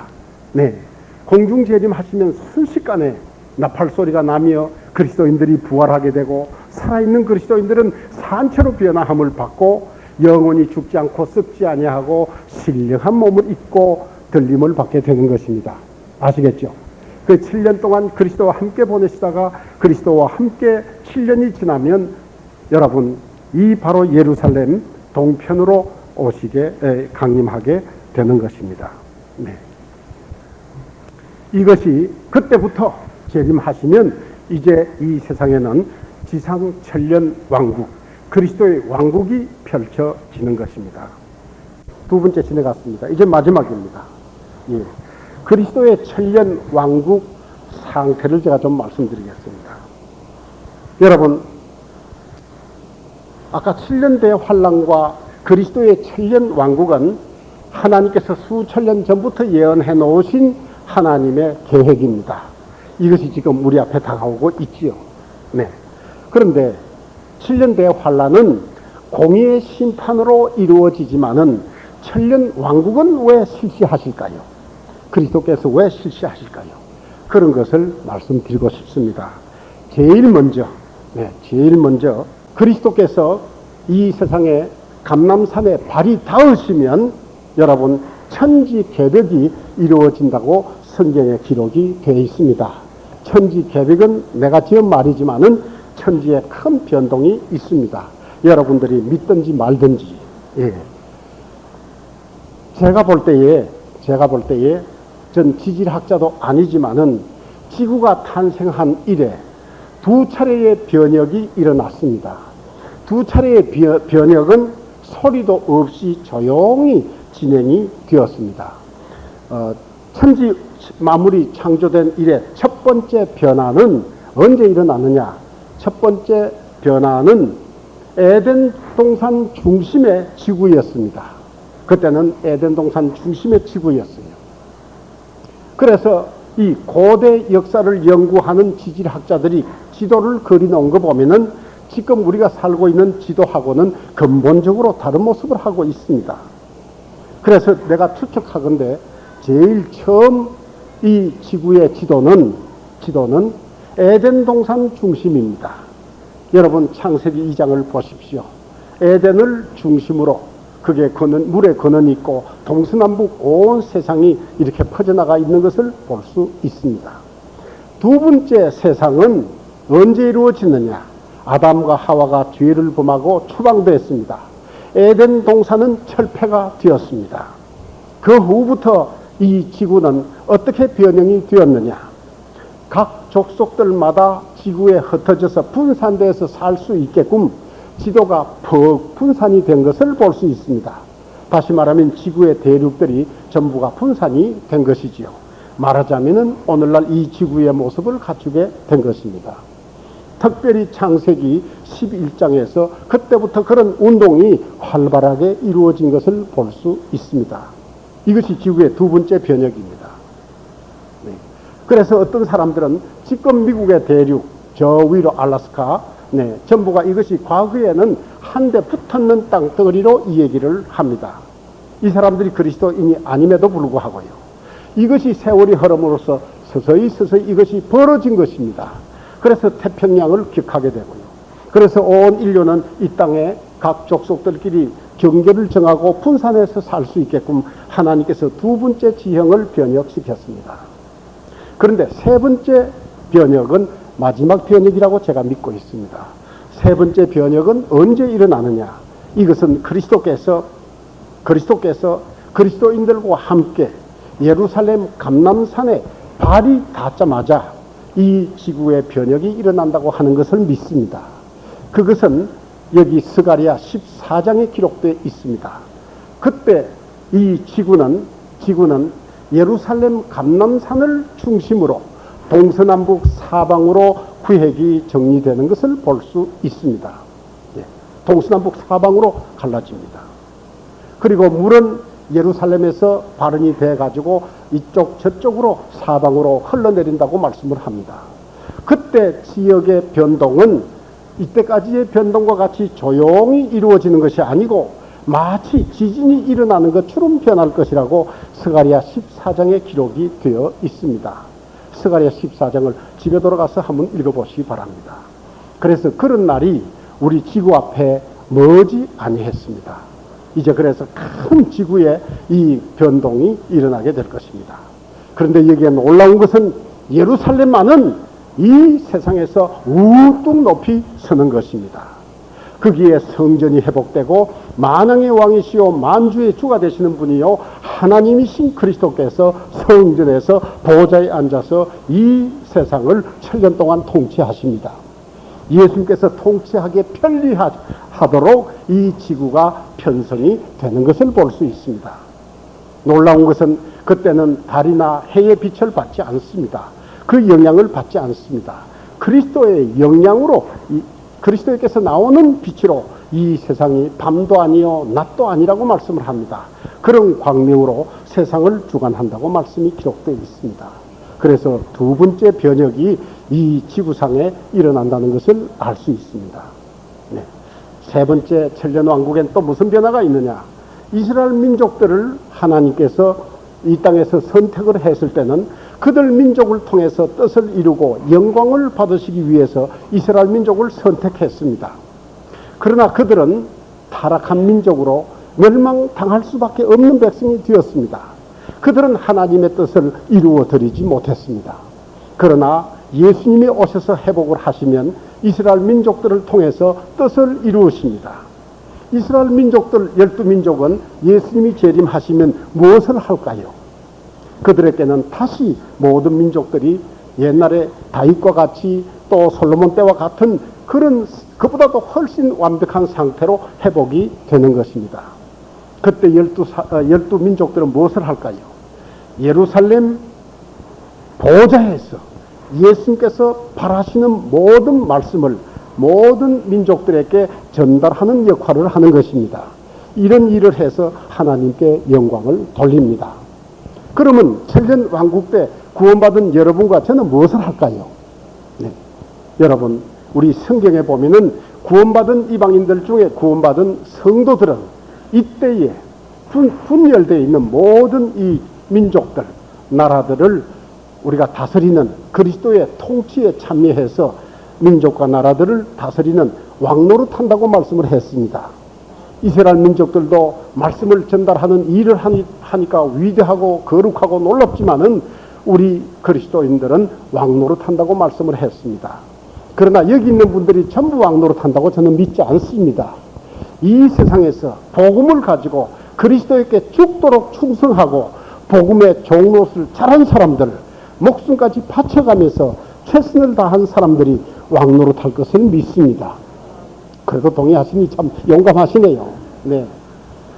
네, 공중 재림하시면 순식간에 나팔 소리가 나며 그리스도인들이 부활하게 되고 살아있는 그리스도인들은 산채로 변화함을 받고 영원히 죽지 않고 썩지 아니하고 신령한 몸을 입고 들림을 받게 되는 것입니다. 아시겠죠? 그 7년 동안 그리스도와 함께 보내시다가 그리스도와 함께 7년이 지나면 여러분 이 바로 예루살렘 동편으로 오시게 강림하게 되는 것입니다. 네. 이것이 그때부터 재림하시면 이제 이 세상에는 지상 천년 왕국, 그리스도의 왕국이 펼쳐지는 것입니다. 두 번째 지나갔습니다. 이제 마지막입니다. 예. 그리스도의 천년 왕국 상태를 제가 좀 말씀드리겠습니다. 여러분, 아까 7년 대환란과 그리스도의 천년 왕국은 하나님께서 수천년 전부터 예언해 놓으신 하나님의 계획입니다. 이것이 지금 우리 앞에 다가오고 있지요. 네. 그런데 7년 대환란은 공의의 심판으로 이루어지지만은 천년 왕국은 왜 실시하실까요? 그리스도께서 왜 실시하실까요? 그런 것을 말씀드리고 싶습니다. 제일 먼저 그리스도께서 이 세상에 감람산에 발이 닿으시면 여러분 천지 개벽이 이루어진다고 성경에 기록이 되어 있습니다. 천지 개벽은 내가 지은 말이지만은 천지에 큰 변동이 있습니다. 여러분들이 믿든지 말든지. 예. 제가 볼 때에 전 지질학자도 아니지만은 지구가 탄생한 이래 두 차례의 변혁이 일어났습니다. 두 차례의 변혁은 소리도 없이 조용히 진행이 되었습니다. 천지 만물이 창조된 이래 첫 번째 변화는 언제 일어나느냐? 첫 번째 변화는 에덴 동산 중심의 지구였습니다. 그때는 에덴 동산 중심의 지구였어요. 그래서 이 고대 역사를 연구하는 지질학자들이 지도를 그려놓은 거 보면은 지금 우리가 살고 있는 지도하고는 근본적으로 다른 모습을 하고 있습니다. 그래서 내가 추측하건대 제일 처음 이 지구의 지도는 에덴 동산 중심입니다. 여러분 창세기 2장을 보십시오. 에덴을 중심으로 그게 물에 근원이 있고 동서남북 온 세상이 이렇게 퍼져나가 있는 것을 볼 수 있습니다. 두 번째 세상은 언제 이루어지느냐? 아담과 하와가 죄를 범하고 추방되었습니다. 에덴 동산은 철폐가 되었습니다. 그 후부터 이 지구는 어떻게 변형이 되었느냐? 각 족속들마다 지구에 흩어져서 분산되어서 살 수 있게끔 지도가 분산이 된 것을 볼 수 있습니다. 다시 말하면 지구의 대륙들이 전부가 분산이 된 것이지요. 말하자면 오늘날 이 지구의 모습을 갖추게 된 것입니다. 특별히 창세기 11장에서 그때부터 그런 운동이 활발하게 이루어진 것을 볼 수 있습니다. 이것이 지구의 두 번째 변혁입니다. 네. 그래서 어떤 사람들은 지금 미국의 대륙 저 위로 알래스카 전부가 이것이 과거에는 한데 붙었는 땅덩어리로 이 얘기를 합니다. 이 사람들이 그리스도인이 아님에도 불구하고요. 이것이 세월이 흐름으로써 서서히 이것이 벌어진 것입니다. 그래서 태평양을 격하게 되고요. 그래서 온 인류는 이 땅에 각 족속들끼리 경계를 정하고 분산해서 살 수 있게끔 하나님께서 두 번째 지형을 변혁시켰습니다. 그런데 세 번째 변혁은 마지막 변혁이라고 제가 믿고 있습니다. 세 번째 변혁은 언제 일어나느냐? 이것은 그리스도께서 그리스도인들과 함께 예루살렘 감람산에 발이 닿자마자 이 지구의 변혁이 일어난다고 하는 것을 믿습니다. 그것은 여기 스가랴 14장에 기록되어 있습니다. 그때 이 지구는 예루살렘 감람산을 중심으로 동서남북 사방으로 구획이 정리되는 것을 볼 수 있습니다. 동서남북 사방으로 갈라집니다. 그리고 물은 예루살렘에서 발언이 돼가지고 이쪽 저쪽으로 사방으로 흘러내린다고 말씀을 합니다. 그때 지역의 변동은 이때까지의 변동과 같이 조용히 이루어지는 것이 아니고 마치 지진이 일어나는 것처럼 변할 것이라고 스가랴 14장에 기록이 되어 있습니다. 스가랴 14장을 집에 돌아가서 한번 읽어보시기 바랍니다. 그래서 그런 날이 우리 지구 앞에 머지 아니했습니다. 이제 그래서 큰 지구에 이 변동이 일어나게 될 것입니다. 그런데 여기에 놀라운 것은 예루살렘만은 이 세상에서 우뚝 높이 서는 것입니다. 거기에 성전이 회복되고 만왕의 왕이시오 만주의 주가 되시는 분이요 하나님이신 그리스도께서 성전에서 보좌에 앉아서 이 세상을 7년 동안 통치하십니다. 예수님께서 통치하기에 편리하도록 이 지구가 편성이 되는 것을 볼 수 있습니다. 놀라운 것은 그때는 달이나 해의 빛을 받지 않습니다. 그 영향을 받지 않습니다. 그리스도의 영향으로 그리스도께서 나오는 빛으로 이 세상이 밤도 아니요 낮도 아니라고 말씀을 합니다. 그런 광명으로 세상을 주관한다고 말씀이 기록되어 있습니다. 그래서 두 번째 변혁이 이 지구상에 일어난다는 것을 알 수 있습니다. 네. 세 번째 천년왕국엔 또 무슨 변화가 있느냐? 이스라엘 민족들을 하나님께서 이 땅에서 선택을 했을 때는 그들 민족을 통해서 뜻을 이루고 영광을 받으시기 위해서 이스라엘 민족을 선택했습니다. 그러나 그들은 타락한 민족으로 멸망당할 수밖에 없는 백성이 되었습니다. 그들은 하나님의 뜻을 이루어 드리지 못했습니다. 그러나 예수님이 오셔서 회복을 하시면 이스라엘 민족들을 통해서 뜻을 이루십니다. 이스라엘 민족들 12민족은 예수님이 재림하시면 무엇을 할까요? 그들에게는 다시 모든 민족들이 옛날에 다윗과 같이 또 솔로몬 때와 같은 그런 그보다도 훨씬 완벽한 상태로 회복이 되는 것입니다. 그때 12민족들은 무엇을 할까요? 예루살렘 보좌에서 예수님께서 바라시는 모든 말씀을 모든 민족들에게 전달하는 역할을 하는 것입니다. 이런 일을 해서 하나님께 영광을 돌립니다. 그러면 천년 왕국 때 구원받은 여러분과 저는 무엇을 할까요? 네. 여러분, 우리 성경에 보면은 구원받은 이방인들 중에 구원받은 성도들은 이때에 분열되어 있는 모든 이 민족들, 나라들을 우리가 다스리는 그리스도의 통치에 참여해서 민족과 나라들을 다스리는 왕노릇한다고 말씀을 했습니다. 이스라엘 민족들도 말씀을 전달하는 일을 하니까 위대하고 거룩하고 놀랍지만은 우리 그리스도인들은 왕노릇한다고 말씀을 했습니다. 그러나 여기 있는 분들이 전부 왕노릇한다고 저는 믿지 않습니다. 이 세상에서 복음을 가지고 그리스도에게 죽도록 충성하고 복음의 종로를 잘한 사람들, 목숨까지 바쳐가면서 최선을 다한 사람들이 왕노릇할 것을 믿습니다. 그래도 동의하시니 참 용감하시네요. 네.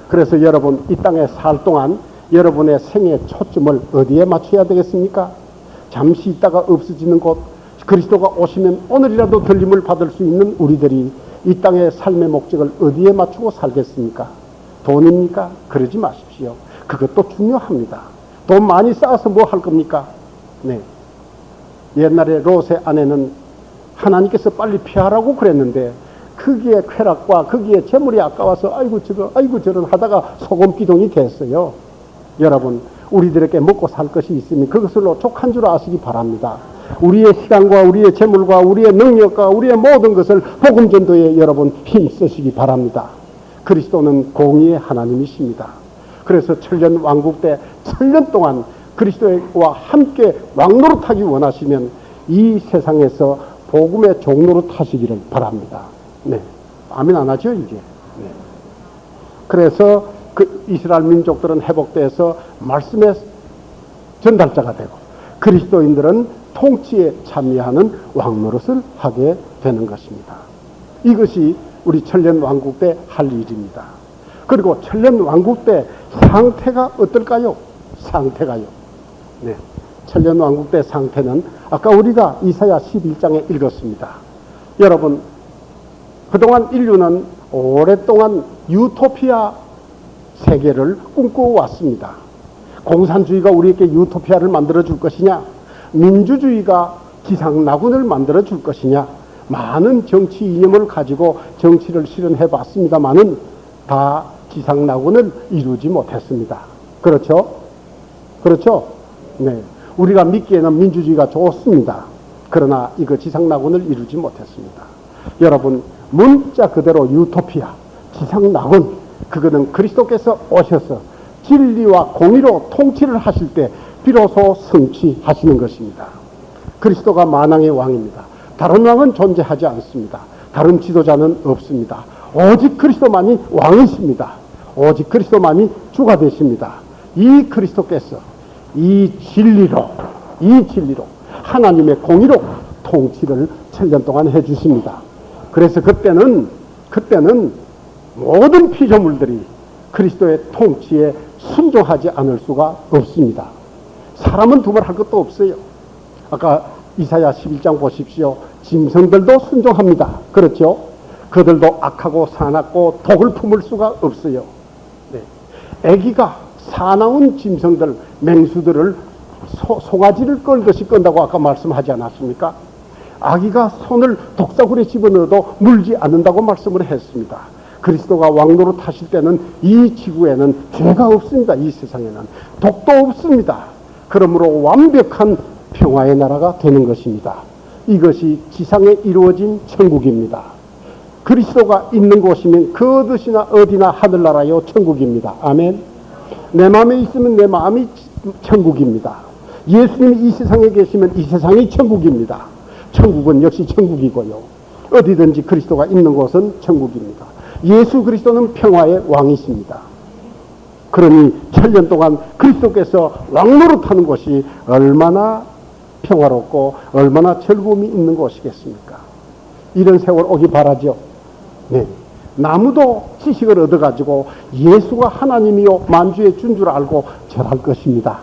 그래서 여러분 이 땅에 살 동안 여러분의 생의 초점을 어디에 맞춰야 되겠습니까? 잠시 있다가 없어지는 곳, 그리스도가 오시면 오늘이라도 들림을 받을 수 있는 우리들이 이 땅의 삶의 목적을 어디에 맞추고 살겠습니까? 돈입니까? 그러지 마십시오. 그것도 중요합니다. 돈 많이 쌓아서 뭐 할 겁니까? 네. 옛날에 롯의 아내는 하나님께서 빨리 피하라고 그랬는데 거기에 쾌락과 거기에 재물이 아까워서 아이고 저런 하다가 소금 기둥이 됐어요. 여러분, 우리들에게 먹고 살 것이 있으면 그것으로 족한 줄 아시기 바랍니다. 우리의 시간과 우리의 재물과 우리의 능력과 우리의 모든 것을 복음 전도에 여러분 힘쓰시기 바랍니다. 그리스도는 공의의 하나님이십니다. 그래서 천년 왕국 때 천년 동안 그리스도와 함께 왕노릇하기 원하시면 이 세상에서 복음의 종로로 타시기를 바랍니다. 네. 아멘 안 하죠, 이게? 네. 그래서 그 이스라엘 민족들은 회복돼서 말씀의 전달자가 되고 그리스도인들은 통치에 참여하는 왕노릇을 하게 되는 것입니다. 이것이 우리 천년 왕국 때 할 일입니다. 그리고 천년 왕국 때 상태가 어떨까요? 상태가요. 네. 천년 왕국 때 상태는 아까 우리가 이사야 11장에 읽었습니다. 여러분, 그동안 인류는 오랫동안 유토피아 세계를 꿈꿔왔습니다. 공산주의가 우리에게 유토피아를 만들어 줄 것이냐, 민주주의가 지상낙원을 만들어 줄 것이냐, 많은 정치 이념을 가지고 정치를 실현해 봤습니다만은 다 지상낙원을 이루지 못했습니다. 그렇죠? 그렇죠? 네. 우리가 믿기에는 민주주의가 좋습니다. 그러나 이거 지상낙원을 이루지 못했습니다. 여러분, 문자 그대로 유토피아, 지상낙원, 그거는 그리스도께서 오셔서 진리와 공의로 통치를 하실 때 비로소 성취하시는 것입니다. 그리스도가 만왕의 왕입니다. 다른 왕은 존재하지 않습니다. 다른 지도자는 없습니다. 오직 그리스도만이 왕이십니다. 오직 그리스도만이 주가 되십니다. 이 그리스도께서 이 진리로 하나님의 공의로 통치를 7년 동안 해주십니다. 그래서 그때는 모든 피조물들이 그리스도의 통치에 순종하지 않을 수가 없습니다. 사람은 두말할 것도 없어요. 아까 이사야 11장 보십시오. 짐승들도 순종합니다. 그렇죠? 그들도 악하고 사납고 독을 품을 수가 없어요. 네. 아기가 사나운 짐승들, 맹수들을 송아지를 끌듯이 끈다고 아까 말씀하지 않았습니까? 아기가 손을 독사구리에 집어넣어도 물지 않는다고 말씀을 했습니다. 그리스도가 왕노로 타실 때는 이 지구에는 죄가 없습니다. 이 세상에는 독도 없습니다. 그러므로 완벽한 평화의 나라가 되는 것입니다. 이것이 지상에 이루어진 천국입니다. 그리스도가 있는 곳이면 그 어디나 어디나 하늘나라요 천국입니다. 아멘. 내 마음에 있으면 내 마음이 천국입니다. 예수님이 이 세상에 계시면 이 세상이 천국입니다. 천국은 역시 천국이고요. 어디든지 그리스도가 있는 곳은 천국입니다. 예수 그리스도는 평화의 왕이십니다. 그러니 7년 동안 그리스도께서 왕노릇하는 곳이 얼마나 평화롭고 얼마나 즐거움이 있는 곳이겠습니까? 이런 세월 오기 바라죠. 네. 나무도 지식을 얻어가지고 예수가 하나님이요 만주의 준 줄 알고 절할 것입니다.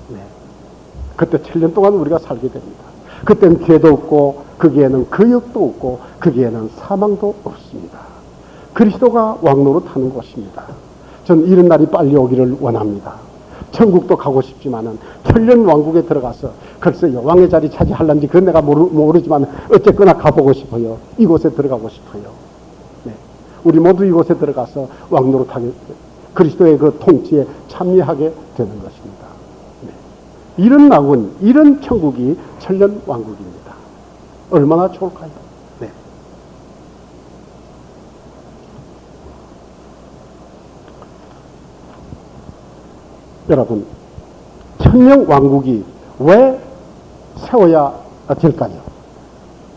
네. 그때 7년 동안 우리가 살게 됩니다. 그때는 죄도 없고 거기에는 거역도 없고 거기에는 사망도 없습니다. 그리스도가 왕노릇하는 곳입니다. 전 이런 날이 빨리 오기를 원합니다. 천국도 가고 싶지만은 천년 왕국에 들어가서 글쎄요 왕의 자리 차지할런지 그건 내가 모르지만 어쨌거나 가보고 싶어요. 이곳에 들어가고 싶어요. 네. 우리 모두 이곳에 들어가서 왕노릇하게 그리스도의 그 통치에 참여하게 되는 것입니다. 네. 이런 낙원, 이런 천국이 천년 왕국입니다. 얼마나 좋을까요? 네. 여러분, 천년 왕국이 왜 세워야 될까요?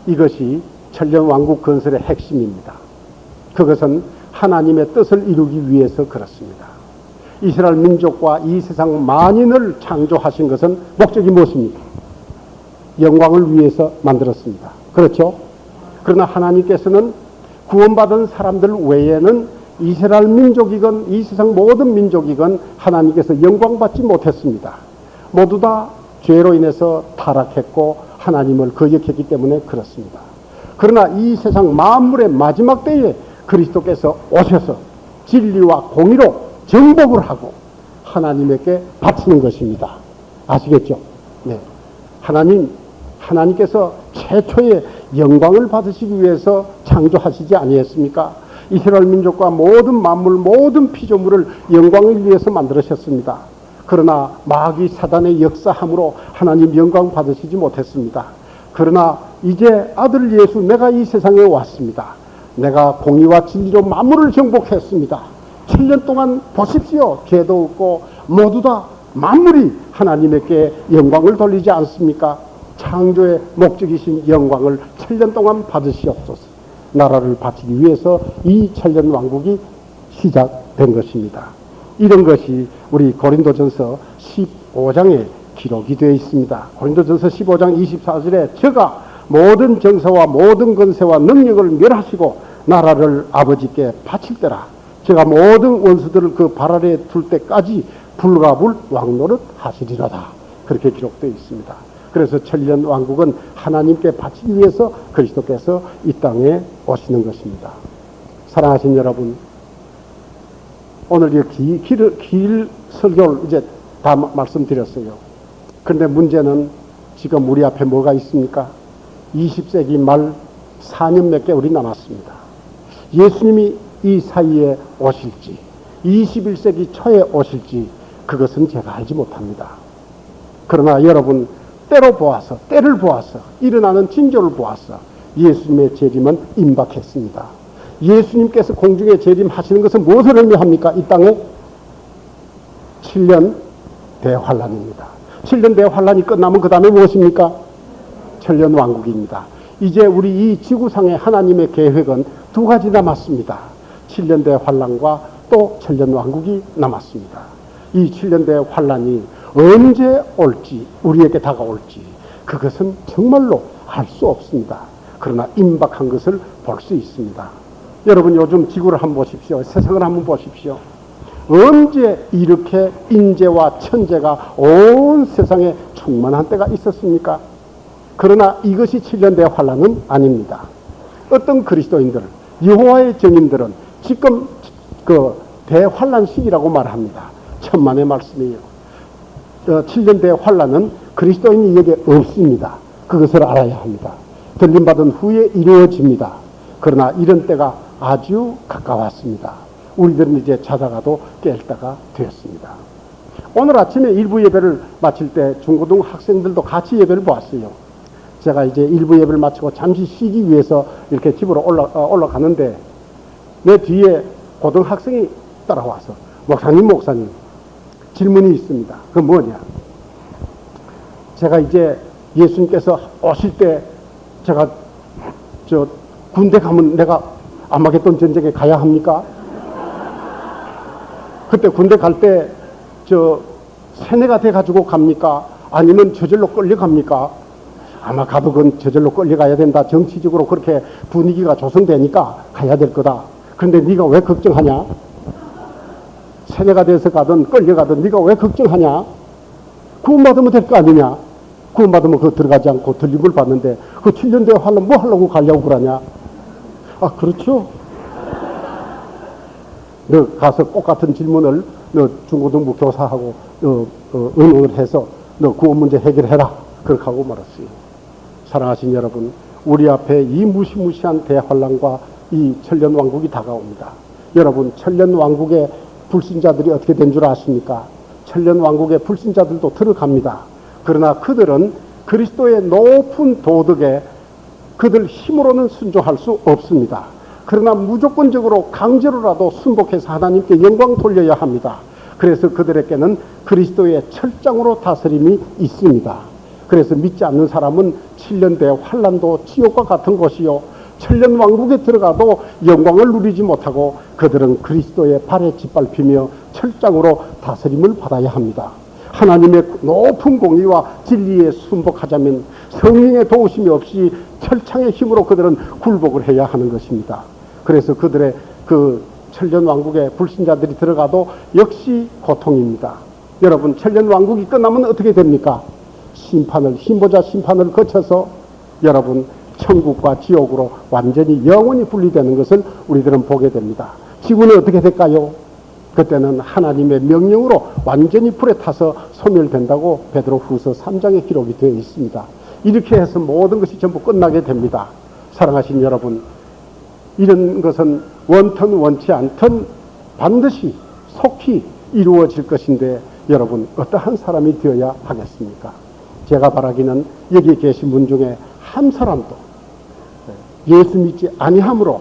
이것이 천년 왕국 건설의 핵심입니다. 그것은 하나님의 뜻을 이루기 위해서 그렇습니다. 이스라엘 민족과 이 세상 만인을 창조하신 것은 목적이 무엇입니까? 영광을 위해서 만들었습니다. 그렇죠? 그러나 하나님께서는 구원받은 사람들 외에는 이스라엘 민족이건 이 세상 모든 민족이건 하나님께서 영광받지 못했습니다. 모두 다 죄로 인해서 타락했고 하나님을 거역했기 때문에 그렇습니다. 그러나 이 세상 만물의 마지막 때에 그리스도께서 오셔서 진리와 공의로 정복을 하고 하나님에게 바치는 것입니다. 아시겠죠? 네. 하나님께서 최초의 영광을 받으시기 위해서 창조하시지 아니했습니까? 이스라엘 민족과 모든 만물, 모든 피조물을 영광을 위해서 만들으셨습니다. 그러나 마귀 사단의 역사함으로 하나님 영광 받으시지 못했습니다. 그러나 이제 아들 예수 내가 이 세상에 왔습니다. 내가 공의와 진리로 만물을 정복했습니다. 7년 동안 보십시오. 죄도 없고 모두 다 만물이 하나님에게 영광을 돌리지 않습니까? 창조의 목적이신 영광을 7년 동안 받으시옵소서. 나라를 바치기 위해서 이 천년 왕국이 시작된 것입니다. 이런 것이 우리 고린도전서 15장에 기록이 되어 있습니다. 고린도전서 15장 24절에 저가 모든 정사와 모든 권세와 능력을 멸하시고 나라를 아버지께 바칠 때라 제가 모든 원수들을 그 발 아래에 둘 때까지 불과 불 왕노릇 하시리로다. 그렇게 기록되어 있습니다. 그래서 천년 왕국은 하나님께 바치기 위해서 그리스도께서 이 땅에 오시는 것입니다. 사랑하신 여러분, 오늘 길 설교를 이제 다 말씀드렸어요. 그런데 문제는 지금 우리 앞에 뭐가 있습니까? 20세기 말 4년 몇 개월이 남았습니다. 예수님이 이 사이에 오실지 21세기 초에 오실지 그것은 제가 알지 못합니다. 그러나 여러분, 때를 보아서 일어나는 징조를 보아서 예수님의 재림은 임박했습니다. 예수님께서 공중에 재림하시는 것은 무엇을 의미합니까? 이 땅에 7년 대환란입니다. 7년 대환란이 끝나면 그 다음에 무엇입니까? 천년 왕국입니다. 이제 우리 이 지구상의 하나님의 계획은 두 가지 남았습니다. 7년 대환란과 또 천년 왕국이 남았습니다. 이 7년 대환란이 언제 올지, 우리에게 다가올지 그것은 정말로 알 수 없습니다. 그러나 임박한 것을 볼 수 있습니다. 여러분, 요즘 지구를 한번 보십시오. 세상을 한번 보십시오. 언제 이렇게 인재와 천재가 온 세상에 충만한 때가 있었습니까? 그러나 이것이 7년 대환란은 아닙니다. 어떤 그리스도인들, 여호와의 증인들은 지금 그 대환란 시기라고 말합니다. 천만의 말씀이에요. 7년 대환란은 그리스도인에게 없습니다. 그것을 알아야 합니다. 들림받은 후에 이루어집니다. 그러나 이런 때가 아주 가까웠습니다. 우리들은 이제 자다가도 깰 때가 되었습니다. 오늘 아침에 일부 예배를 마칠 때 중고등 학생들도 같이 예배를 보았어요. 제가 이제 일부 예배를 마치고 잠시 쉬기 위해서 이렇게 집으로 올라가는데 내 뒤에 고등학생이 따라와서 목사님 질문이 있습니다. 그건 뭐냐? 제가 이제 예수님께서 오실 때 제가 군대 가면 내가 아마겟돈 전쟁에 가야 합니까? 그때 군대 갈 때 세뇌가 돼가지고 갑니까? 아니면 저절로 끌려갑니까? 아마 가도 그건 저절로 끌려가야 된다. 정치적으로 그렇게 분위기가 조성되니까 가야 될 거다. 그런데 네가 왜 걱정하냐? 세뇌가 돼서 가든 끌려가든 네가 왜 걱정하냐? 구원받으면 될 거 아니냐? 구원받으면 그거 들어가지 않고 들림을 받는데 그 7년 대에 하려면 뭐 하려고 가려고 그러냐? 아, 그렇죠? 너 가서 똑같은 질문을 너 중고등부 교사하고 의논을 해서 너 구원 문제 해결해라. 그렇게 하고 말았어요. 사랑하신 여러분, 우리 앞에 이 무시무시한 대환란과 이 천년 왕국이 다가옵니다. 여러분, 천년 왕국의 불신자들이 어떻게 된 줄 아십니까? 천년 왕국의 불신자들도 들어갑니다. 그러나 그들은 그리스도의 높은 도덕에 그들 힘으로는 순종할 수 없습니다. 그러나 무조건적으로 강제로라도 순복해서 하나님께 영광 돌려야 합니다. 그래서 그들에게는 그리스도의 철장으로 다스림이 있습니다. 그래서 믿지 않는 사람은 7년 대환란도 지옥과 같은 곳이요, 천년 왕국에 들어가도 영광을 누리지 못하고 그들은 그리스도의 발에 짓밟히며 철장으로 다스림을 받아야 합니다. 하나님의 높은 공의와 진리에 순복하자면 성령의 도우심이 없이 철창의 힘으로 그들은 굴복을 해야 하는 것입니다. 그래서 그들의 그 천년 왕국에 불신자들이 들어가도 역시 고통입니다. 여러분, 천년 왕국이 끝나면 어떻게 됩니까? 힘보자 심판을 거쳐서 여러분 천국과 지옥으로 완전히 영원히 분리되는 것을 우리들은 보게 됩니다. 지구는 어떻게 될까요? 그때는 하나님의 명령으로 완전히 불에 타서 소멸된다고 베드로후서 3장에 기록이 되어 있습니다. 이렇게 해서 모든 것이 전부 끝나게 됩니다. 사랑하신 여러분, 이런 것은 원튼 원치 않든 반드시 속히 이루어질 것인데 여러분, 어떠한 사람이 되어야 하겠습니까? 제가 바라기는 여기 계신 분 중에 한 사람도 예수 믿지 아니함으로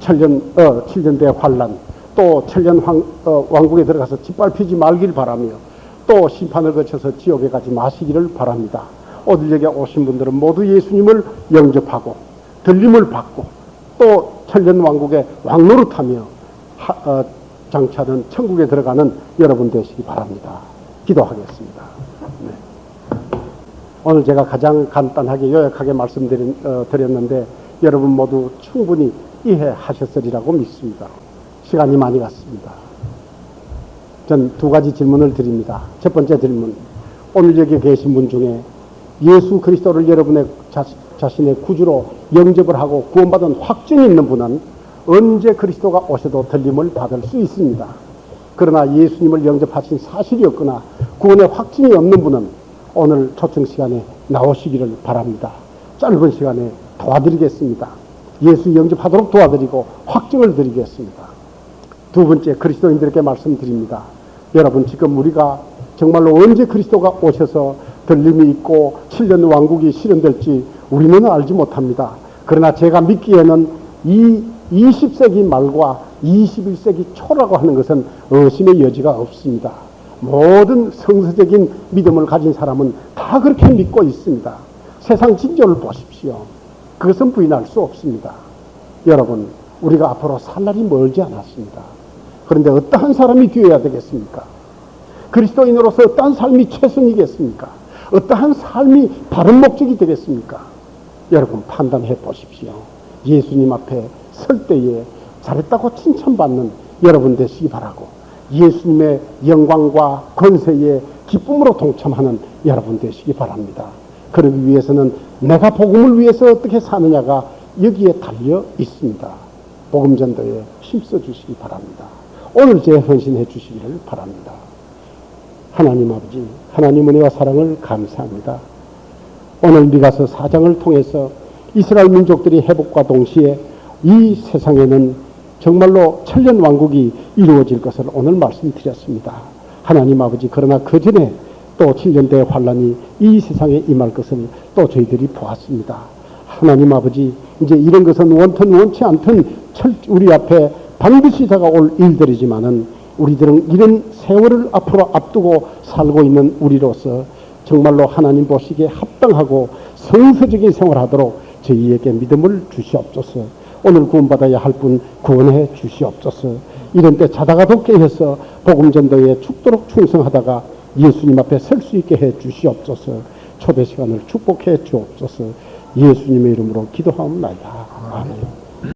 7년 대환란 또 천년 왕국에 들어가서 짓밟히지 말길 바라며 또 심판을 거쳐서 지옥에 가지 마시기를 바랍니다. 오늘 여기 오신 분들은 모두 예수님을 영접하고 들림을 받고 또 천년 왕국의 왕노릇하며 장차는 천국에 들어가는 여러분 되시기 바랍니다. 기도하겠습니다. 네. 오늘 제가 가장 간단하게 요약하게 말씀드렸는데 여러분 모두 충분히 이해하셨으리라고 믿습니다. 시간이 많이 갔습니다. 전 두 가지 질문을 드립니다. 첫 번째 질문, 오늘 여기 계신 분 중에 예수 그리스도를 여러분의 자신의 구주로 영접을 하고 구원받은 확증이 있는 분은 언제 그리스도가 오셔도 들림을 받을 수 있습니다. 그러나 예수님을 영접하신 사실이 없거나 구원의 확증이 없는 분은 오늘 초청 시간에 나오시기를 바랍니다. 짧은 시간에 도와드리겠습니다. 예수 영접하도록 도와드리고 확증을 드리겠습니다. 두 번째, 그리스도인들에게 말씀드립니다. 여러분, 지금 우리가 정말로 언제 그리스도가 오셔서 들림이 있고 7년 왕국이 실현될지 우리는 알지 못합니다. 그러나 제가 믿기에는 이 20세기 말과 21세기 초라고 하는 것은 의심의 여지가 없습니다. 모든 성서적인 믿음을 가진 사람은 다 그렇게 믿고 있습니다. 세상 징조를 보십시오. 그것은 부인할 수 없습니다. 여러분, 우리가 앞으로 살 날이 멀지 않았습니다. 그런데 어떠한 사람이 되어야 되겠습니까? 그리스도인으로서 어떠한 삶이 최선이겠습니까? 어떠한 삶이 바른 목적이 되겠습니까? 여러분, 판단해 보십시오. 예수님 앞에 설 때에 잘했다고 칭찬받는 여러분 되시기 바라고, 예수님의 영광과 권세에 기쁨으로 동참하는 여러분 되시기 바랍니다. 그러기 위해서는 내가 복음을 위해서 어떻게 사느냐가 여기에 달려 있습니다. 복음 전도에 힘써 주시기 바랍니다. 오늘 제 헌신해 주시기를 바랍니다. 하나님 아버지, 하나님 은혜와 사랑을 감사합니다. 오늘 미가서 4장을 통해서 이스라엘 민족들이 회복과 동시에 이 세상에는 정말로 천년 왕국이 이루어질 것을 오늘 말씀드렸습니다. 하나님 아버지, 그러나 그 전에 또 7년대의 환란이 이 세상에 임할 것을 또 저희들이 보았습니다. 하나님 아버지, 이제 이런 것은 원튼 원치 않든 우리 앞에 반드시 다가올 일들이지만은 우리들은 이런 세월을 앞으로 앞두고 살고 있는 우리로서 정말로 하나님 보시기에 합당하고 성서적인 생활하도록 저희에게 믿음을 주시옵소서. 오늘 구원받아야 할 분 구원해 주시옵소서. 이런 때 자다가도 깨어서 복음 전도에 죽도록 충성하다가 예수님 앞에 설 수 있게 해 주시옵소서. 초대 시간을 축복해 주옵소서. 예수님의 이름으로 기도하옵나이다.